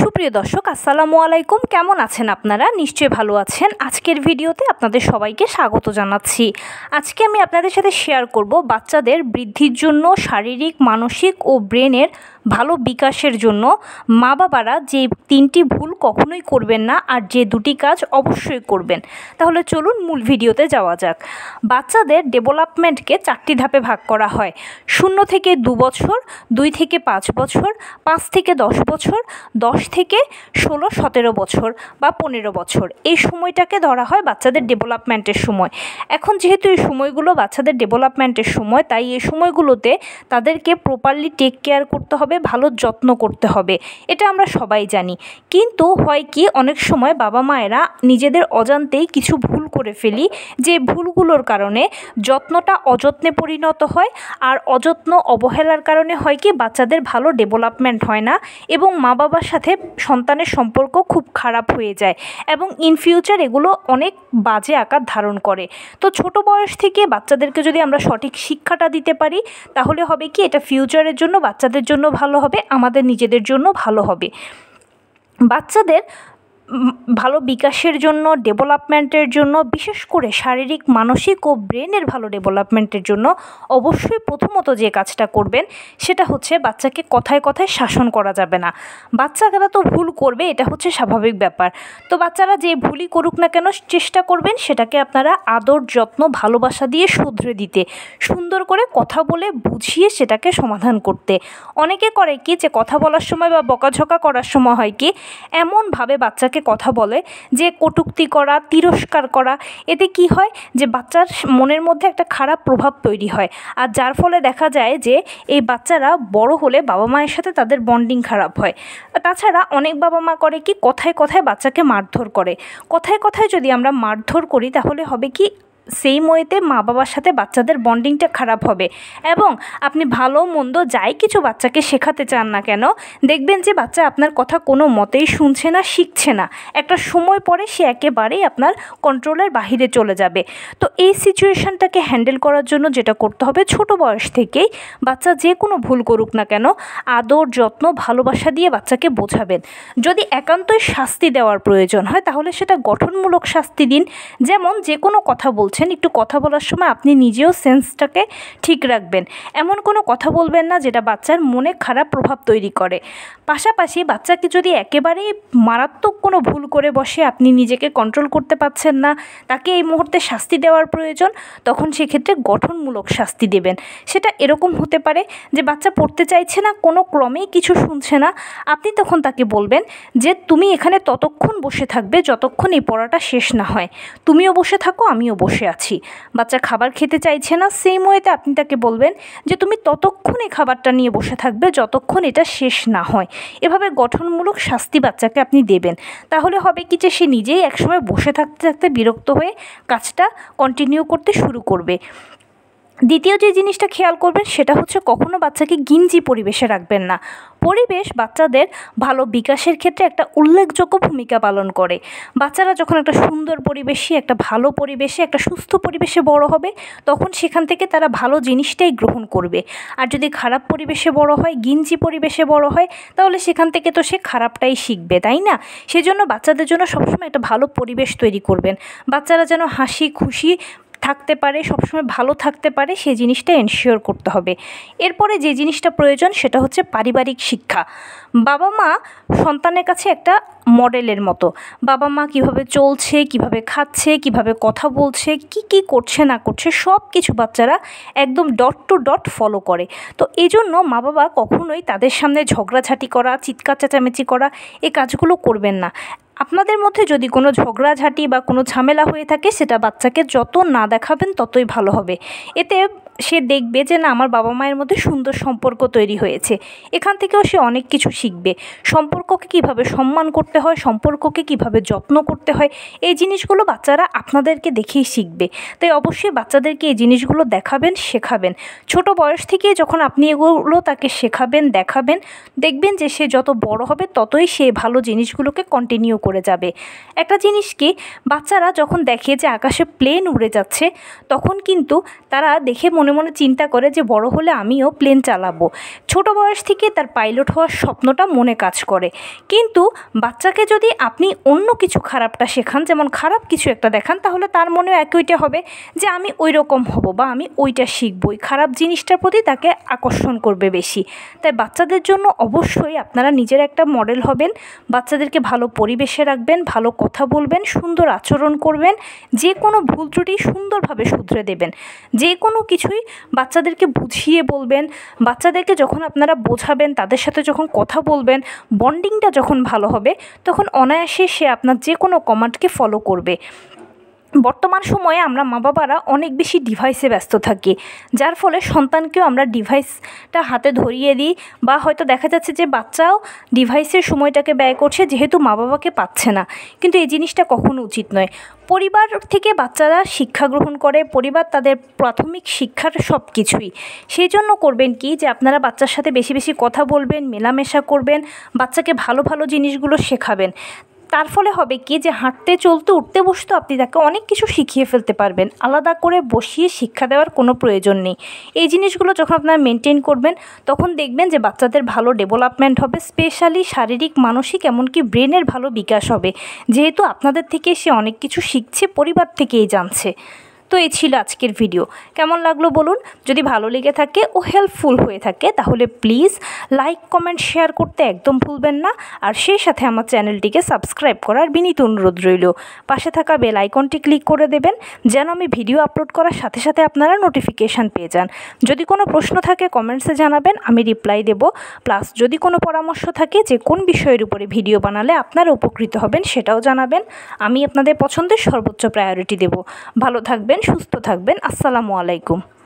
সুপ্রিয় দর্শক, আসসালামু আলাইকুম। কেমন আছেন আপনারা? নিশ্চয়ই ভালো আছেন। আজকের ভিডিওতে আপনাদের সবাইকে স্বাগত জানাচ্ছি। আজকে আমি আপনাদের সাথে শেয়ার করব বাচ্চাদের বৃদ্ধির জন্য, শারীরিক, মানসিক ও ব্রেনের ভালো বিকাশের জন্য মা বাবারা যে 3টি ভুল কখনোই করবেন না আর যে 2টি কাজ অবশ্যই করবেন। তাহলে চলুন মূল ভিডিওতে যাওয়া যাক। বাচ্চাদের ডেভেলপমেন্টকে 4টি ধাপে ভাগ করা হয়। 0 থেকে 2 বছর, 2 থেকে 5 বছর, 5 থেকে 10 বছর, 10 থেকে 16-17 বছর বা 15 বছর। এই সময়টাকে ধরা হয় বাচ্চাদের ডেভেলপমেন্টের সময়। এখন যেহেতু এই সময়গুলো বাচ্চাদের ডেভেলপমেন্টের সময়, তাই এই সময়গুলোতে তাদেরকে প্রপারলি টেক কেয়ার করতে হবে, ভালো যত্ন করতে হবে। এটা আমরা সবাই জানি। কিন্তু হয় কি, অনেক সময় বাবা মায়েরা নিজেদের অজান্তেই কিছু ভুল করে ফেলি, যে ভুলগুলোর কারণে যত্নটা অযত্নে পরিণত হয়। আর অযত্ন, অবহেলার কারণে হয় কি, বাচ্চাদের ভালো ডেভেলপমেন্ট হয় না এবং মা বাবার সাথে সন্তানের সম্পর্ক খুব খারাপ হয়ে যায় এবং ইন ফিউচার এগুলো অনেক বাজে আকার ধারণ করে। তো ছোট বয়স থেকে বাচ্চাদেরকে যদি আমরা সঠিক শিক্ষাটা দিতে পারি, তাহলে হবে কি, এটা ফিউচারের জন্য বাচ্চাদের জন্য ভালো হবে, আমাদের নিজেদের জন্য ভালো হবে। বাচ্চাদের ভালো বিকাশের জন্য, ডেভেলপমেন্টের জন্য, বিশেষ করে শারীরিক, মানসিক ও ব্রেনের ভালো ডেভেলপমেন্টের জন্য অবশ্যই প্রথমত যে কাজটা করবেন সেটা হচ্ছে বাচ্চাকে কথায় কথায় শাসন করা যাবে না। বাচ্চারা তো ভুল করবে, এটা হচ্ছে স্বাভাবিক ব্যাপার। তো বাচ্চারা যে ভুলই করুক না কেন, চেষ্টা করবেন সেটাকে আপনারা আদর, যত্ন, ভালোবাসা দিয়ে শুধরে দিতে, সুন্দর করে কথা বলে বুঝিয়ে সেটাকে সমাধান করতে। অনেকে করে কি, যে কথা বলার সময় বা বকাঝকা করার সময় হয় কি, এমনভাবে বাচ্চাকে কথা বলে যে কটূক্তি করা, তিরস্কার করা। এতে কি হয়, যে বাচ্চার মনের মধ্যে একটা খারাপ প্রভাব তৈরি হয়। আর যার ফলে দেখা যায় যে এই বাচ্চারা বড় হলে বাবা মায়ের সাথে তাদের বন্ডিং খারাপ হয়। তাছাড়া অনেক বাবা মা করে কি, কথায় কথায় বাচ্চাকে মারধর করে। কথায় কথায় যদি আমরা মারধর করি, তাহলে হবে কি, সেই ওয়েতে মা বাবার সাথে বাচ্চাদের বন্ডিংটা খারাপ হবে। এবং আপনি ভালো মন্দ যাই কিছু বাচ্চাকে শেখাতে চান না কেন, দেখবেন যে বাচ্চা আপনার কথা কোনো মতেই শুনছে না, শিখছে না। একটা সময় পরে সে একেবারেই আপনার কন্ট্রোলের বাহিরে চলে যাবে। তো এই সিচুয়েশানটাকে হ্যান্ডেল করার জন্য যেটা করতে হবে, ছোট বয়স থেকেই বাচ্চা যে কোনো ভুল করুক না কেন, আদর, যত্ন, ভালোবাসা দিয়ে বাচ্চাকে বোঝাবেন। যদি একান্তই শাস্তি দেওয়ার প্রয়োজন হয়, তাহলে সেটা গঠনমূলক শাস্তি দিন। যেমন যে কোনো কথা বলছেন, একটু কথা বলার সময় আপনি নিজেও সেন্সটাকে ঠিক রাখবেন। এমন কোনো কথা বলবেন না যেটা বাচ্চার মনে খারাপ প্রভাব তৈরি করে। পাশাপাশি বাচ্চাকে যদি একেবারেই মারাত্মক কোনো ভুল করে বসে, আপনি নিজেকে কন্ট্রোল করতে পারছেন না, তাকে এই মুহূর্তে শাস্তি দেওয়ার প্রয়োজন, তখন সেক্ষেত্রে গঠনমূলক শাস্তি দেবেন। সেটা এরকম হতে পারে যে বাচ্চা পড়তে চাইছে না, কোনো ক্রমেই কিছু শুনছে না। আপনি তখন তাকে বলবেন যে তুমি এখানে ততক্ষণ বসে থাকবে যতক্ষণ এই পড়াটা শেষ না হয়। তুমিও বসে থাকো, আমিও বসে আছি। বাচ্চা খাবার খেতে চাইছে না, সেই ওয়েতে আপনি তাকে বলবেন যে তুমি ততক্ষণ এই খাবারটা নিয়ে বসে থাকবে যতক্ষণ এটা শেষ না হয়। এভাবে গঠনমূলক শাস্তি বাচ্চাকে আপনি দেবেন। তাহলে হবে কি, যে সে নিজেই একসময় বসে থাকতে থাকতে বিরক্ত হয়ে কাজটা কন্টিনিউ করতে শুরু করবে। দ্বিতীয় যে জিনিসটা খেয়াল করবেন সেটা হচ্ছে, কখনো বাচ্চাকে গিঞ্জি পরিবেশে রাখবেন না। পরিবেশ বাচ্চাদের ভালো বিকাশের ক্ষেত্রে একটা উল্লেখযোগ্য ভূমিকা পালন করে। বাচ্চারা যখন একটা সুন্দর পরিবেশে, একটা ভালো পরিবেশে, একটা সুস্থ পরিবেশে বড় হবে, তখন সেখান থেকে তারা ভালো জিনিসটাই গ্রহণ করবে। আর যদি খারাপ পরিবেশে বড় হয়, গিঞ্জি পরিবেশে বড় হয়, তাহলে সেখান থেকে তো সে খারাপটাই শিখবে, তাই না? সেজন্য বাচ্চাদের জন্য সবসময় একটা ভালো পরিবেশ তৈরি করবেন। বাচ্চারা যেন হাসি খুশি থাকতে পারে, সবসময় ভালো থাকতে পারে, সেই জিনিসটা এনশিওর করতে হবে। এরপরে যে জিনিসটা প্রয়োজন সেটা হচ্ছে পারিবারিক শিক্ষা। বাবা মা সন্তানের কাছে একটা মডেলের মতো। বাবা মা কীভাবে চলছে, কীভাবে খাচ্ছে, কীভাবে কথা বলছে, কি করছে না করছে, সব কিছু বাচ্চারা একদম ডট টু ডট ফলো করে। তো এই জন্য মা বাবা কখনোই তাদের সামনে ঝগড়াঝাটি করা, চিৎকার চেঁচামেচি করা, এই কাজগুলো করবেন না। আপনাদের মধ্যে যদি কোনো ঝগড়াঝাটি বা কোনো ঝামেলা হয়ে থাকে, সেটা বাচ্চাকে যত না দেখাবেন ততই ভালো হবে। এতে সে দেখবে যে না, আমার বাবা মায়ের মধ্যে সুন্দর সম্পর্ক তৈরি হয়েছে। এখান থেকেও সে অনেক কিছু শিখবে। সম্পর্ককে কীভাবে সম্মান করতে হয়, সম্পর্ককে কীভাবে যত্ন করতে হয়, এই জিনিসগুলো বাচ্চারা আপনাদেরকে দেখেই শিখবে। তাই অবশ্যই বাচ্চাদেরকে এই জিনিসগুলো দেখাবেন, শেখাবেন। ছোট বয়স থেকে যখন আপনি এগুলো তাকে শেখাবেন, দেখাবেন, দেখবেন যে সে যত বড় হবে ততই সে ভালো জিনিসগুলোকে কন্টিনিউ করে যাবে। একটা জিনিস কি, বাচ্চারা যখন দেখে যে আকাশে প্লেন উড়ে যাচ্ছে, তখন কিন্তু তারা দেখে মনে মনে মনে চিন্তা করে যে বড় হলে আমিও প্লেন চালাবো। ছোট বয়স থেকে তার পাইলট হওয়ার স্বপ্নটা মনে কাজ করে। কিন্তু বাচ্চাকে যদি আপনি অন্য কিছু খারাপটা শেখান, যেমন খারাপ কিছু একটা দেখান, তাহলে তার মনেও একইটা হবে যে আমি ওই রকম হব বা আমি ওইটা শিখবই। খারাপ জিনিসটার প্রতি তাকে আকর্ষণ করবে বেশি। তাই বাচ্চাদের জন্য অবশ্যই আপনারা নিজের একটা মডেল হবেন। বাচ্চাদেরকে ভালো পরিবেশে রাখবেন, ভালো কথা বলবেন, সুন্দর আচরণ করবেন, যে কোনো ভুল ত্রুটি সুন্দরভাবে শুধরে দেবেন। যে কোনো কিছুই বাচ্চাদেরকে বুঝিয়ে বলবেন। বাচ্চাদেরকে যখন আপনারা বোঝাবেন, তাদের সাথে যখন কথা বলবেন, বন্ডিংটা যখন ভালো হবে, তখন অনায়াসে সে আপনার যে কোনো কমান্ডকে ফলো করবে। বর্তমান সময়ে আমরা মা বাবারা অনেক বেশি ডিভাইসে ব্যস্ত থাকি, যার ফলে সন্তানকেও আমরা ডিভাইসটা হাতে ধরিয়ে দিই, বা হয়তো দেখা যাচ্ছে যে বাচ্চাও ডিভাইসের সময়টাকে ব্যয় করছে যেহেতু মা বাবাকে পাচ্ছে না। কিন্তু এই জিনিসটা কখনো উচিত নয়। পরিবার থেকে বাচ্চারা শিক্ষা গ্রহণ করে, পরিবার তাদের প্রাথমিক শিক্ষার সব কিছুই। সেই জন্য করবেন কি, যে আপনারা বাচ্চার সাথে বেশি বেশি কথা বলবেন, মেলামেশা করবেন, বাচ্চাকে ভালো ভালো জিনিসগুলো শেখাবেন। তার ফলে হবে কি, যে হাঁটতে চলতে উঠতে বসতে আপনি তাকে অনেক কিছু শিখিয়ে ফেলতে পারবেন। আলাদা করে বসিয়ে শিক্ষা দেওয়ার কোনো প্রয়োজন নেই। এই জিনিসগুলো যখন আপনারা মেনটেন করবেন, তখন দেখবেন যে বাচ্চাদের ভালো ডেভেলপমেন্ট হবে, স্পেশালি শারীরিক, মানসিক, এমনকি ব্রেনের ভালো বিকাশ হবে, যেহেতু আপনাদের থেকে সে অনেক কিছু শিখছে, পরিবার থেকেই জানছে। তো এই ছিল আজকের ভিডিও। কেমন লাগলো বলুন। যদি ভালো লেগে থাকে ও হেল্পফুল হয়ে থাকে, তাহলে প্লিজ লাইক, কমেন্ট, শেয়ার করতে একদম ভুলবেন না। আর সেই সাথে আমার চ্যানেলটিকে সাবস্ক্রাইব করার বিনীত অনুরোধ রইল। পাশে থাকা বেল আইকনটি ক্লিক করে দেবেন, যেন আমি ভিডিও আপলোড করার সাথে সাথে আপনারা নোটিফিকেশান পেয়ে যান। যদি কোনো প্রশ্ন থাকে কমেন্টসে জানাবেন, আমি রিপ্লাই দেব। প্লাস যদি কোনো পরামর্শ থাকে যে কোন বিষয়ের উপরে ভিডিও বানালে আপনারা উপকৃত হবেন, সেটাও জানাবেন। আমি আপনাদের পছন্দের সর্বোচ্চ প্রায়োরিটি দেব। ভালো থাকবেন, সুস্থ থাকবেন। আসসালামু আলাইকুম।